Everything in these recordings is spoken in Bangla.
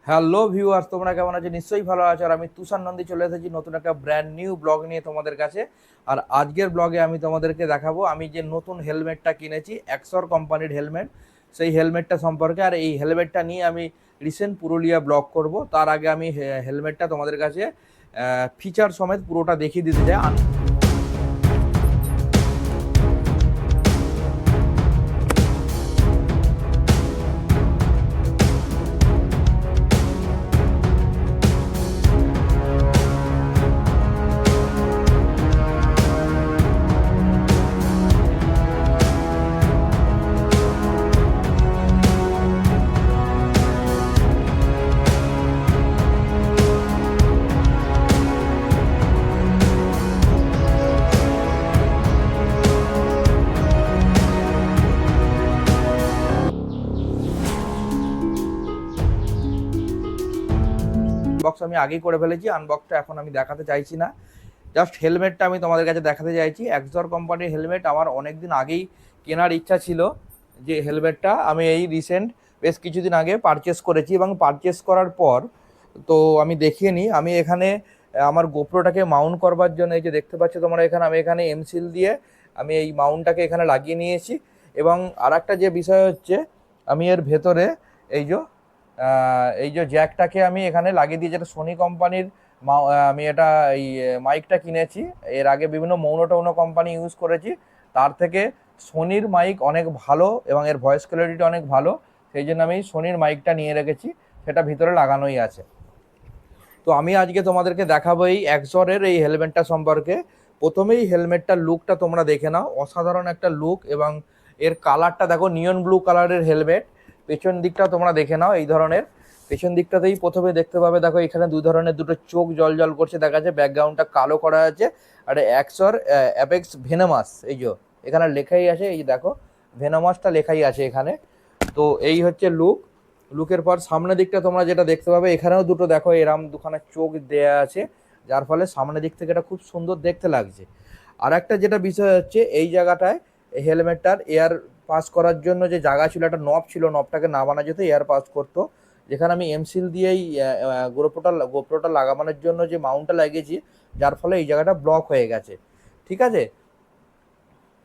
হ্যালো ভিউয়ার্স, তোমরা কেমন আছো? নিশ্চয়ই ভালো আছো। আর আমি তুষার নন্দী চলে এসেছি নতুন একটা ব্র্যান্ড নিউ ব্লগ নিয়ে তোমাদের কাছে। আর আজকের ব্লগে আমি তোমাদেরকে দেখাবো আমি যে নতুন হেলমেটটা কিনেছি, এক্সর কোম্পানির হেলমেট, সেই হেলমেটটা সম্পর্কে। আর এই হেলমেটটা নিয়ে আমি রিসেন্ট পুরুলিয়া ব্লগ করব। তার আগে আমি হেলমেটটা তোমাদের কাছে ফিচার সমেত পুরোটা দেখিয়ে দিতে চাই। আনবক্স আমি আগেই করে ফেলেছি, আনবক্সটা এখন আমি দেখাতে চাইছি না। জাস্ট হেলমেটটা আমি তোমাদের কাছে দেখাতে চাইছি। এক্সর কোম্পানির হেলমেট আমার অনেক দিন আগেই কেনার ইচ্ছা ছিল। যে হেলমেটটা আমি এই রিসেন্ট বেশ কিছুদিন আগে পারচেস করেছি, এবং পারচেস করার পর তো আমি দেখিয়ে নিই। আমি এখানে আমার গোপ্রোটাকে মাউন্ট করবার জন্য, এই যে দেখতে পাচ্ছ তোমরা এখানে, আমি এখানে এমসিল দিয়ে আমি এই মাউন্টটাকে এখানে লাগিয়ে নিয়েছি। এবং আর একটা যে বিষয় হচ্ছে, আমি এর ভেতরে এই যে জ্যাকটাকে আমি এখানে লাগিয়ে দিই, যেটা সোনি কোম্পানির। আমি এটা এই মাইকটা কিনেছি। এর আগে বিভিন্ন মৌনো কোম্পানি ইউজ করেছি, তার থেকে সোনির মাইক অনেক ভালো এবং এর ভয়েস কোয়ালিটিটা অনেক ভালো। সেই জন্য আমি সোনির মাইকটা নিয়ে রেখেছি, সেটা ভিতরে লাগানোই আছে। তো আমি আজকে তোমাদেরকে দেখাবো এই এক্সরের এই হেলমেটটা সম্পর্কে। প্রথমেই হেলমেটটার লুকটা তোমরা দেখে নাও, অসাধারণ একটা লুক। এবং এর কালারটা দেখো, নিয়ন ব্লু কালারের হেলমেট। পেছন দিকটা তোমরা দেখে নাও, এই ধরনের পেছন দিকটাতেই প্রথমে দেখতে পাবে। দেখো এখানে দুটো চোখ জল জল করছে দেখা যাচ্ছে, ব্যাকগ্রাউন্ডটা কালো করা আছে। আর এক্সর অ্যাপেক্স ভেনামাস, এই যে এখানে লেখাই আছে, এই যে দেখো ভেনামাসটা লেখাই আছে এখানে। তো এই হচ্ছে লুকের পর সামনের দিকটা তোমরা যেটা দেখতে পাবে, এখানেও দুটো দেখো এরাম দুখানা চোখ দেয়া আছে, যার ফলে সামনের দিক থেকে এটা খুব সুন্দর দেখতে লাগছে। আর একটা যেটা বিষয় হচ্ছে, এই জায়গাটায় হেলমেটটার এয়ার পাস করার জন্য যে জায়গা ছিল, একটা নব ছিল, নবটাকে নামানো যেত, এয়ার পাস করতো। যেখানে আমি এমসিল দিয়েই গোপ্রোটা লাগানোর জন্য যে মাউন্টটা লাগিয়েছি, যার ফলে এই জায়গাটা ব্লক হয়ে গেছে। ঠিক আছে,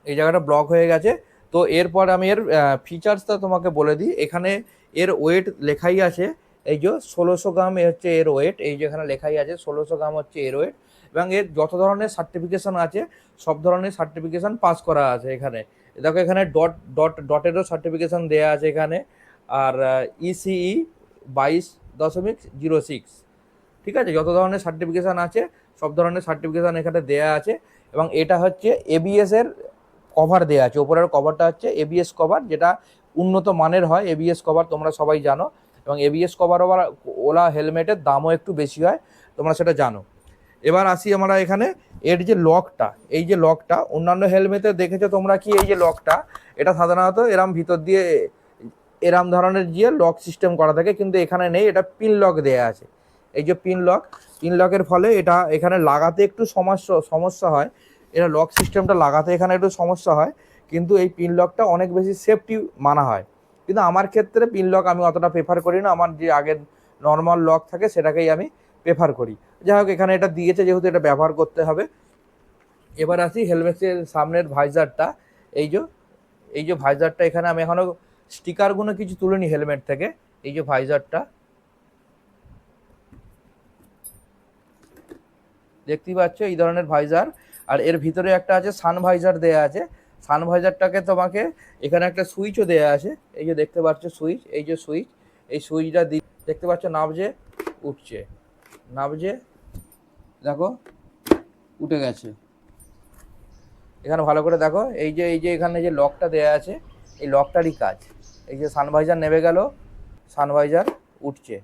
এই জায়গাটা ব্লক হয়ে গেছে। তো এরপর আমি এর ফিচার্সটা তোমাকে বলে দিই। এখানে এর ওয়েট লেখাই আছে, এই যে 1600 গ্রাম হচ্ছে এর ওয়েট। এই যেখানে লেখাই আছে 1600 গ্রাম হচ্ছে এর ওয়েট। এবং এর যত ধরনের সার্টিফিকেশন আছে, সব ধরনের সার্টিফিকেশন পাস করা আছে এখানে। দেখো এখানে ডটেরও সার্টিফিকেশন দেওয়া আছে এখানে। আর ইসিই 22.06, ঠিক আছে, যত ধরনের সার্টিফিকেশান আছে সব ধরনের সার্টিফিকেশান এখানে দেয়া আছে। এবং এটা হচ্ছে এবিএস এর কভার দেওয়া আছে, ওপরের কভারটা হচ্ছে এবিএস কভার, যেটা উন্নত মানের হয় এবিএস কভার, তোমরা সবাই জানো। এবং এবিএস কভার ওলা হেলমেটের দামও একটু বেশি হয়, তোমরা সেটা জানো। এবার আসি আমরা এখানে, এর যে লকটা, এই যে লকটা অন্যান্য হেলমেটে দেখেছো তোমরা কি, এই যে লকটা, এটা সাধারণত এরাম ভিতর দিয়ে এরাম ধরনের যে লক সিস্টেম করা থাকে, কিন্তু এখানে নেই, এটা পিন লক দেয়া আছে। এই যে পিন লকের ফলে এটা এখানে লাগাতে একটু সমস্যা হয়। এটা লক সিস্টেমটা লাগাতে এখানে একটু সমস্যা হয়, কিন্তু এই পিন লকটা অনেক বেশি সেফটি মানা হয়। কিন্তু আমার ক্ষেত্রে পিন লক আমি অতটা প্রেফার করি না, আমার যে আগের নর্মাল লক থাকে সেটাকেই আমি প্রেফার করি। যাই হোক, এখানে এটা দিয়েছে যেহেতু এটা ব্যবহার করতে হবে। এবার আসি হেলমেটের সামনের ভাইজারটা। এই যে ভাইজারটা, এখানে আমি এখনও স্টিকারগুলো কিছু তুলিনি হেলমেট থেকে। এই যে ভাইজারটা দেখতেই পাচ্ছ, এই ধরনের ভাইজার। আর এর ভিতরে একটা আছে সান ভাইজার দেয়া আছে। সান ভাইজারটাকে তোমাকে এখানে একটা সুইচও দেয়া আছে, এই যে দেখতে পাচ্ছ সুইচ, এই যে সুইচ, এই সুইচটা দেখতে পাচ্ছ, নাবজে উঠছে, নাবজে দেখো উঠে গেছে। এখানে ভালো করে দেখো, এই যে এখানে যে লকটা দেয়া আছে, এই লকটারই কাজ। এই যে সানভাইজার নেমে গেল, সানভাইজার উঠছে।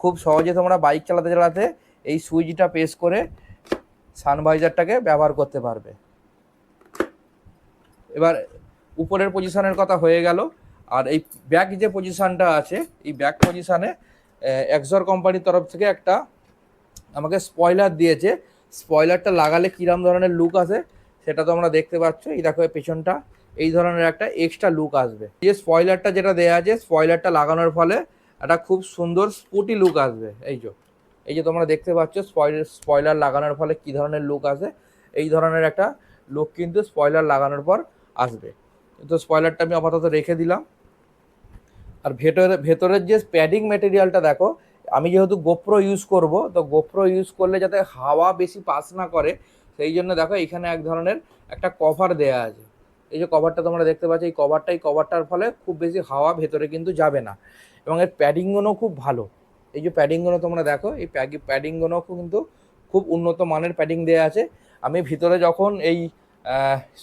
খুব সহজে তোমরা বাইক চালাতে চালাতে এই সুইচটা প্রেস করে সানভাইজারটাকে ব্যবহার করতে পারবে। এবার উপরের পজিশনের কথা হয়ে গেল। আর এই ব্যাক যে পজিশনটা আছে, এই ব্যাক পজিশনে এক্সর কোম্পানির তরফ থেকে একটা আমাকে স্পয়লার দিয়েছে। স্পয়লারটা লাগালে কিরম ধরনের লুক আসে সেটা তোমরা দেখতে পাচ্ছ। এই দেখো পেছনটা এই ধরনের একটা এক্সট্রা লুক আসবে। যে স্পয়লারটা যেটা দেওয়া আছে, স্পয়লারটা লাগানোর ফলে একটা খুব সুন্দর স্পোর্টি লুক আসবে। এই যে তোমরা দেখতে পাচ্ছ স্পয়লার লাগানোর ফলে কি ধরনের লুক আসে, এই ধরনের একটা লুক কিন্তু স্পয়লার লাগানোর পর আসবে। তো স্পয়লারটা আমি আপাতত রেখে দিলাম। আর ভেতরের যে প্যাডিং মেটেরিয়ালটা দেখো, আমি যেহেতু গোপ্রো ইউজ করব, তো গোপ্রো ইউজ করলে যাতে হাওয়া বেশি পাস না করে সেই জন্য দেখো এখানে এক ধরনের একটা কভার দেয়া আছে। এই যে কভারটা তোমরা দেখতে পাচ্ছ, এই কভারটার ফলে খুব বেশি হাওয়া ভেতরে কিন্তু যাবে না। এবং এর প্যাডিংগুলো খুব ভালো। এই যে প্যাডিংগুলো তোমরা দেখো, এই প্যাডিংগুলো কিন্তু খুব উন্নত মানের প্যাডিং দেওয়া আছে। আমি ভিতরে যখন এই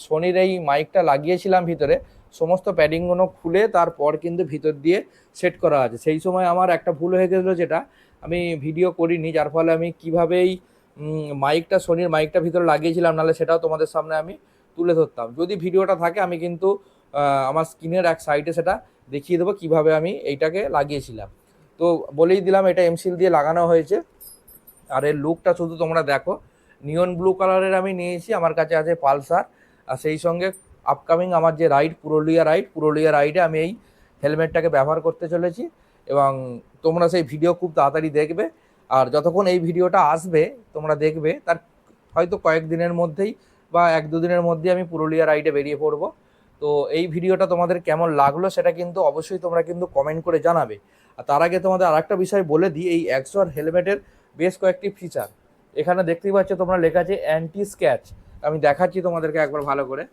সোনির এই মাইকটা লাগিয়েছিলাম ভিতরে, সমস্ত প্যাডিংগুলো খুলে তারপর কিন্তু ভিতর দিয়ে সেট করা আছে। সেই সময় আমার একটা ভুল হয়ে গেছিলো, যেটা আমি ভিডিও করিনি, যার ফলে আমি কীভাবেই সোনির মাইকটা ভিতরে লাগিয়েছিলাম, নাহলে সেটাও তোমাদের সামনে আমি তুলে ধরতাম। যদি ভিডিওটা থাকে আমি কিন্তু আমার স্ক্রিনের এক সাইডে সেটা দেখিয়ে দেবো কীভাবে আমি এইটাকে লাগিয়েছিলাম। তো বলেই দিলাম, এটা এমসিল দিয়ে লাগানো হয়েছে। আর এর লুকটা শুধু তোমরা দেখো, নিয়ন ব্লু কালারের আমি নিয়েছি, আমার কাছে আছে পালসার। আর সেই সঙ্গে আপকামিং আমার যে পুরুলিয়া রাইডে আমি এই হেলমেটটাকে ব্যবহার করতে চলেছি। এবং তোমরা সেই ভিডিও খুব তাড়াতাড়ি দেখবে। আর যতক্ষণ এই ভিডিওটা আসবে তোমরা দেখবে, তার হয়তো কয়েকদিনের মধ্যেই বা 1-2 দিনের মধ্যেই আমি পুরুলিয়া রাইডে বেরিয়ে পড়বো। তো এই ভিডিওটা তোমাদের কেমন লাগলো সেটা কিন্তু অবশ্যই তোমরা কিন্তু কমেন্ট করে জানাবে। আর তার আগে তোমাদের আরেকটা বিষয় বলে দিই, এই এক্সর হেলমেটের বেশ কয়েকটি ফিচার এখানে দেখতেই পাচ্ছ তোমরা, লেখা আছে অ্যান্টি স্ক্র্যাচ। আমি দেখাচ্ছি তোমাদেরকে একবার ভালো করে।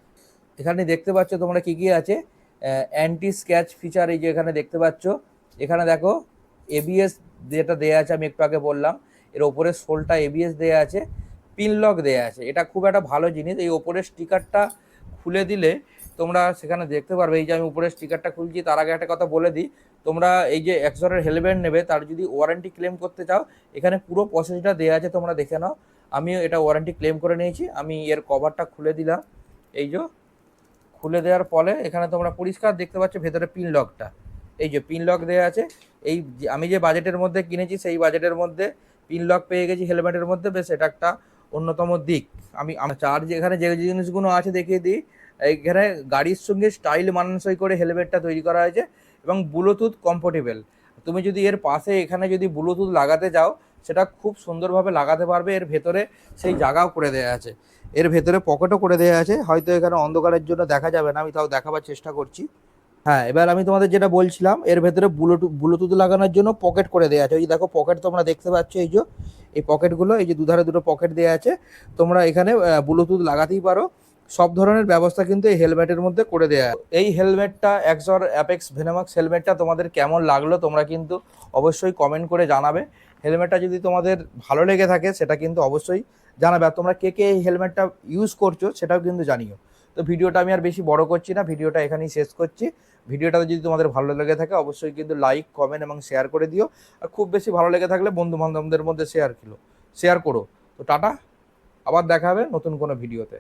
এখানে দেখতে পাচ্ছ তোমরা কী কী আছে অ্যান্টি স্ক্র্যাচ ফিচার। এই যে এখানে দেখতে পাচ্ছ, এখানে দেখো এবিএস যেটা দেওয়া আছে, আমি একটু আগে বললাম, এর ওপরে সোলটা এবিএস দেওয়া আছে, পিন লক দেওয়া আছে। এটা খুব একটা ভালো জিনিস। এই ওপরের স্টিকারটা খুলে দিলে তোমরা সেখানে দেখতে পারবে। এই যে আমি উপরের স্টিকারটা খুলছি, তার আগে একটা কথা বলে দিই, তোমরা এই যে এক্সরের হেলমেট নেবে, তার যদি ওয়ারেন্টি ক্লেম করতে চাও, এখানে পুরো প্রসেসটা দেওয়া আছে, তোমরা দেখে নাও। আমিও এটা ওয়ারেন্টি ক্লেম করে নিয়েছি। আমি এর কভারটা খুলে দিলাম। এই যে খুলে দেওয়ার ফলে এখানে তোমরা পরিষ্কার দেখতে পাচ্ছ ভেতরে পিন লকটা, এই যে পিন লক দেওয়া আছে। এই আমি যে বাজেটের মধ্যে কিনেছি সেই বাজেটের মধ্যে পিন লক পেয়ে গেছি হেলমেটের মধ্যে, বেশ এটা একটা অন্যতম দিক। আমি চার্জ এখানে যে জিনিসগুলো আছে দেখিয়ে দিই। এখানে গাড়ির সঙ্গে স্টাইল মানানসই করে হেলমেটটা তৈরি করা হয়েছে এবং ব্লুটুথ কম্পেটেবল। তুমি যদি এর পাশে এখানে যদি ব্লুটুথ লাগাতে যাও, সেটা খুব সুন্দরভাবে লাগাতে পারবে। এর ভেতরে সেই জায়গাও করে দেওয়া আছে, এর ভেতরে পকেটও করে দেওয়া আছে। হয়তো এখানে অন্ধকারের জন্য দেখা যাবে না, আমি তাও দেখাবার চেষ্টা করছি। হ্যাঁ, এবার আমি তোমাদের যেটা বলছিলাম, এর ভেতরে ব্লুটুথ লাগানোর জন্য পকেট করে দেওয়া আছে। ওই দেখো পকেট তোমরা দেখতে পাচ্ছ, এই যে এই পকেটগুলো, এই যে দুধারে দুটো পকেট দেওয়া আছে। তোমরা এখানে ব্লুটুথ লাগাতেই পারো। সব ধরনের ব্যবস্থা কিন্তু এই হেলমেটের মধ্যে করে দেওয়া। এই হেলমেটটা এক্সর অ্যাপেক্স ভেনোমাক্স হেলমেটটা তোমাদের কেমন লাগলো তোমরা কিন্তু অবশ্যই কমেন্ট করে জানাবে। হেলমেটটা যদি তোমাদের ভালো লেগে থাকে সেটা কিন্তু অবশ্যই জানাবে। আর তোমরা কে কে এই হেলমেটটা ইউজ করছো সেটাও কিন্তু জানিও। তো ভিডিওটা আমি আর বেশি বড় করছি না, ভিডিওটা এখানেই শেষ করছি। ভিডিওটা যদি তোমাদের ভালো লেগে থাকে অবশ্যই কিন্তু লাইক, কমেন্ট এবং শেয়ার করে দিও। আর খুব বেশি ভালো লেগে থাকলে বন্ধু বান্ধবদের মধ্যে শেয়ার করো। তো টাটা, আবার দেখা হবে নতুন কোনো ভিডিওতে।